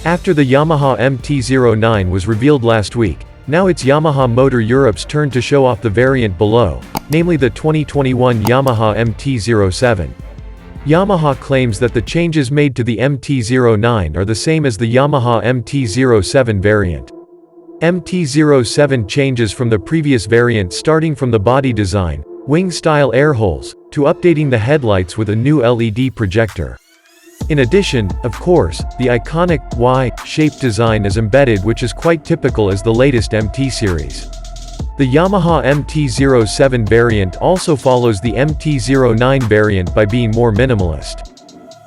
After the Yamaha MT-09 was revealed last week, now it's Yamaha Motor Europe's turn to show off the variant below, namely the 2021 Yamaha MT-07. Yamaha claims that the changes made to the MT-09 are the same as the Yamaha MT-07 variant. MT-07 changes from the previous variant, starting from the body design, wing-style air holes, to updating the headlights with a new LED projector. In addition, of course, the iconic Y-shaped design is embedded, which is quite typical as the latest MT series. The Yamaha MT-07 variant also follows the MT-09 variant by being more minimalist.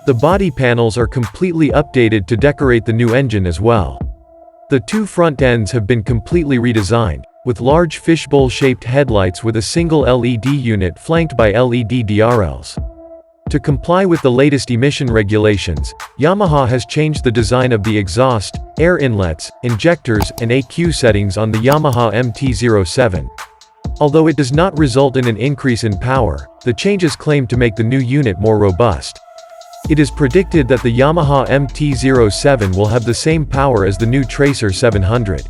The body panels are completely updated to decorate the new engine as well. The two front ends have been completely redesigned, with large fishbowl-shaped headlights with a single LED unit flanked by LED DRLs. To comply with the latest emission regulations, Yamaha has changed the design of the exhaust, air inlets, injectors, and ECU settings on the Yamaha MT-07. Although it does not result in an increase in power, the changes claim to make the new unit more robust. It is predicted that the Yamaha MT-07 will have the same power as the new Tracer 700.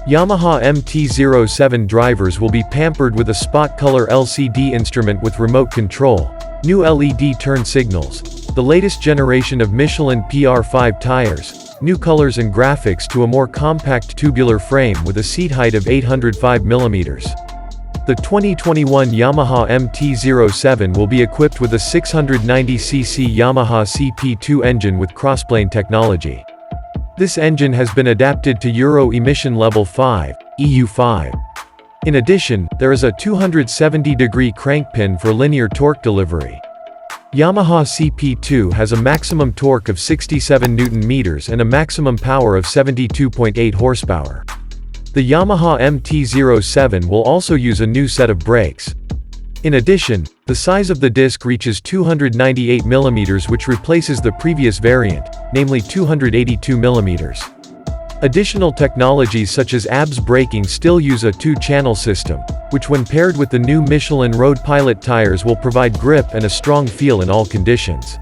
Yamaha MT-07 drivers will be pampered with a spot color LCD instrument with remote control, new LED turn signals, the latest generation of Michelin PR5 tires, new colors and graphics to a more compact tubular frame with a seat height of 805 mm. The 2021 Yamaha MT-07 will be equipped with a 690cc Yamaha CP2 engine with crossplane technology. This engine has been adapted to Euro emission level 5, EU5. In addition, there is a 270-degree crank pin for linear torque delivery. Yamaha CP2 has a maximum torque of 67 Nm and a maximum power of 72.8 horsepower. The Yamaha MT-07 will also use a new set of brakes. In addition, the size of the disc reaches 298 mm, which replaces the previous variant, namely 282 mm. Additional technologies such as ABS braking still use a two-channel system, which when paired with the new Michelin Road Pilot tires will provide grip and a strong feel in all conditions.